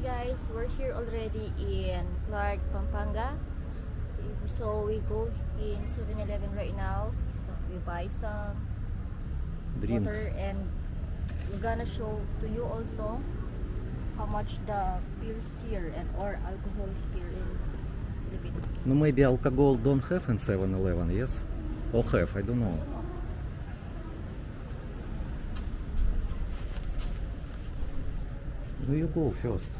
guys, we're here already in Clark, Pampanga. So we go in 7-Eleven right now. So we buy some Drinks. water and we're gonna show to you also how much the beers here and or alcohol here in Philippines. No, maybe alcohol don't have in 7-Eleven, yes? Or have, I don't know. No, you go first.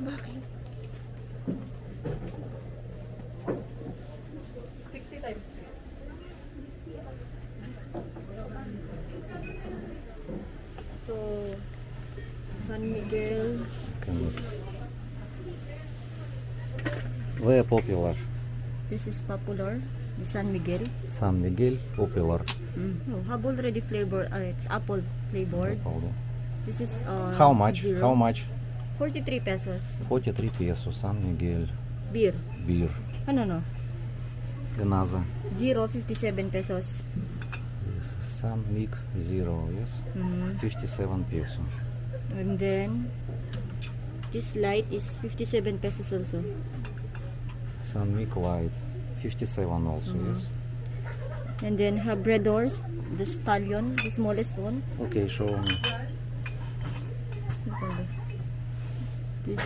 Bakit? 60 times 3. So, San Miguel. Where popular? This is popular. The San Miguel. San Miguel popular. No, have already flavor. It's apple flavored. This is How much? zero. How much? 43 pesos. 43 pesos. San Miguel Beer. beer. No. Another. Zero, 57 pesos. Yes. San Mig Zero, yes? 57 peso. And then this light is 57 pesos also. San Mig Light 57 also, yes? And then Habradors, the stallion, the smallest one. Okay, show me. This,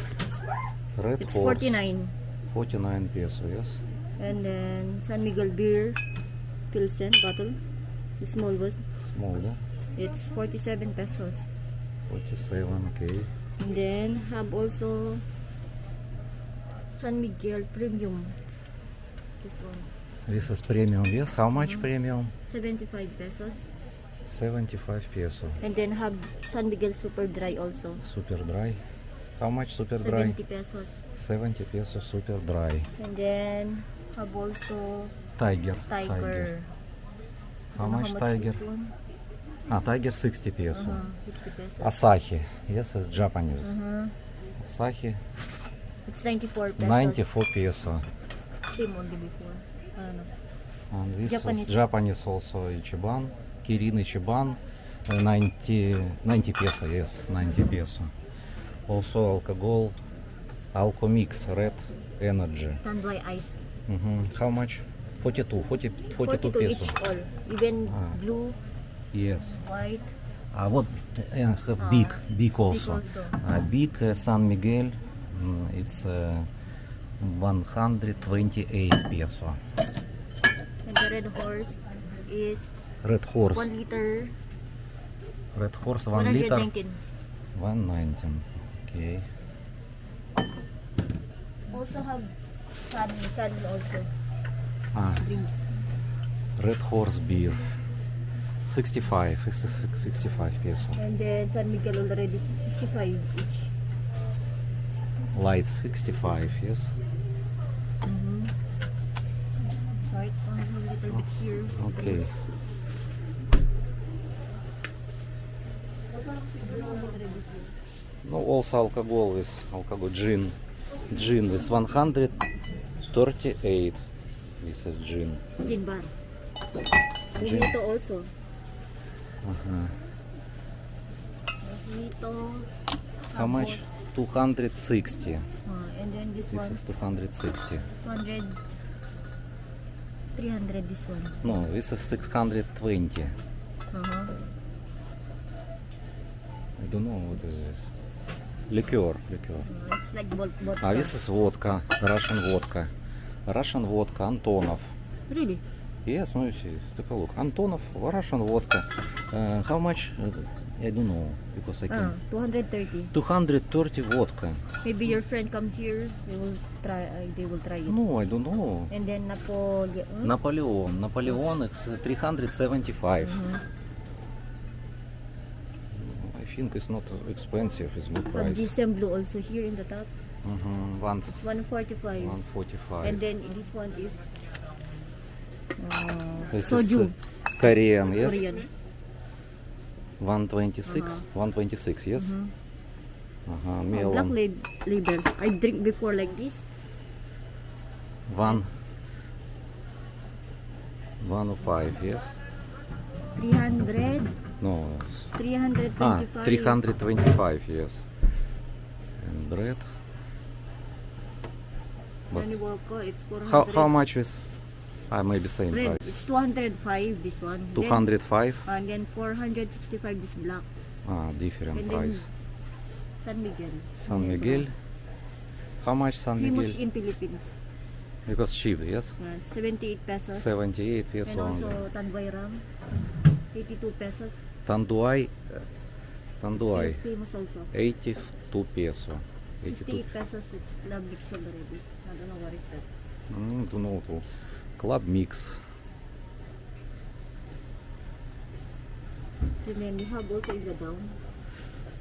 Red it's Horse 49. 49 peso, yes? And then San Miguel beer, Pilsen bottle, the small one. Small, yeah? It's 47 pesos. 47, okay. And then have also San Miguel Premium. This one, This is premium, yes? How much premium? 75 pesos. 75 peso. And then have San Miguel Super Dry also. Super dry. How much super dry? 70 pesos. 70 peso super dry. And then have also Tiger. Tiger. How Don't know much Tiger? this one. Tiger 60 peso. 60 pesos. Asahi. Yes, it's Japanese. Asahi It's 94 pesos. 94 peso. Same only before. Ano. And this Japanese. is Japanese also Ichiban. Kirin Ichiban. 90 peso, yes, 90 peso. Also alcohol, Alcomix Red Energy. Tanduay Ice. How much? 42 42 peso. each all. Even blue, Yes. white. What big also. also. Big San Miguel, it's 128 peso. And the Red Horse is Red Horse. 1 liter, Red Horse 1 liter. 119. 119. Okay. Also have sun also. Drinks. Red Horse beer. 65. It's 65 peso. And then San Miguel already 55 each. Light 65, yes. Right, so a little bit here. Okay. No, also alcohol is alcohol gin. Gin is 138. This is gin. Gin bar. Gin. Mojito also. Mojito. How much? 260. And then this This one, is 260. 200, 300 this one. No, this is 620. I don't know what is this. Liqueur. It's like vodka. This is vodka, Russian vodka. Russian vodka, Antonov. Really? Yes, no, you see, take a look. Antonov, Russian vodka. How much? I don't know, because I can. 230. 230 vodka. Maybe your friend come here, they will try. They will try it. No, I don't know. And then Napoleon. Napoleon is 375. I think it's not expensive, it's good price. Gisem Blue also here in the top. One, It's 145. 145. And then this one is This soju. is Korean, yes? Korean. 126, 126, yes? Ага, Black melon. label. I drink before like this. 105, yes? 300. No. 325. 325, yes. And bread. But Johnny Walker, it's 400. how much is? Maybe same Bread, price. it's 205 this one. 205? And then 465 this black. Different And then price. San Miguel. San Miguel. How much San Famous Miguel? in Philippines. Because cheap, yes? 78 pesos. 78 pesos And only. also Tanduay Ram, 82 pesos. Tanduay. Still famous also. 82 peso. 82. 58 pesos, it's club mix already. I don't know what is that. Don't know too. Club mix. And then we have also in the down.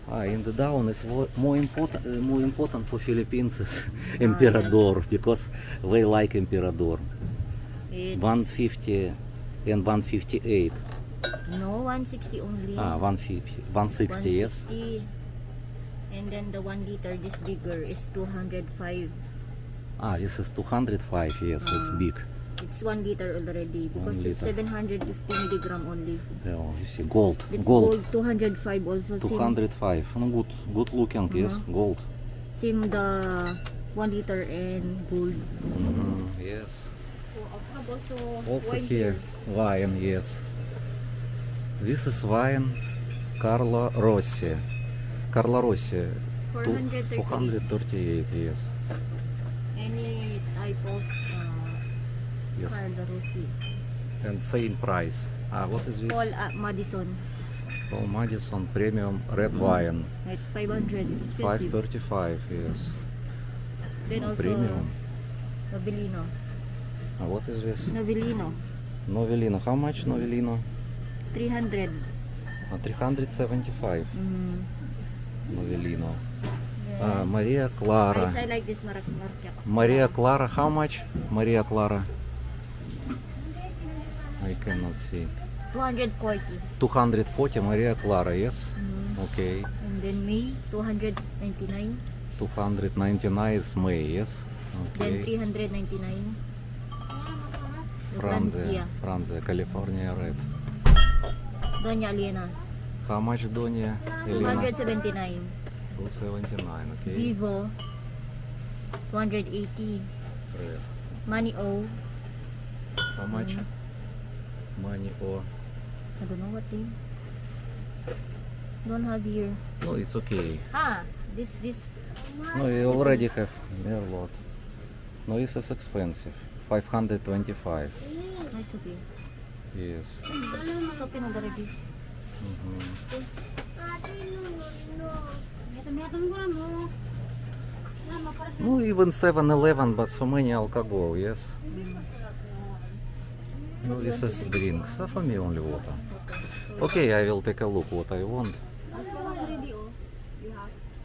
In the down is more important for Philippines is Emperador, because they like Emperador. It's 150 and 158. no 160 only. 150, 160, yes. 160. And then the 1 liter, this bigger, is 205. This is 205, yes, it's big. It's 1 liter already because it's liter. 750 milligram only. Yeah, you see, gold, It's gold, 205 also. 205. Good looking, yes, gold. Same the 1 liter and gold. Yes. So I have also Also wine here, wine, yes. This is wine Carlo Rossi. Carlo Rossi, 438. 438, yes. Any type of Yes. Carlo Rossi. And same price. What is this? Paul Madison. Paul Madison Premium Red Wine. It's 500. It's expensive. 535, yes. Then also Premium. Novellino. What is this? Novellino. Novellino. How much Novellino? 300. 375 Novellino. Yeah. Maria Clara. I like this market. Maria Clara, how much? Maria Clara. I cannot see. 240. 240 Maria Clara, yes? Okay. And then May, 299. 299 is May, yes? Then Okay. 399. Franzia, California Red. Doña Elena, How much Donia? Elena? 279. 279, okay. Vivo, 280. Red. Money O, How much? Money or... I don't know what name. Don't have here. No, it's okay. This. No, you already have Merlot. No, this is expensive. 525. It's okay. Yes. It's open already. No, even 7-Eleven, but so many alcohol, yes? No, this is drinks. For me only water. Okay, I will take a look what I want.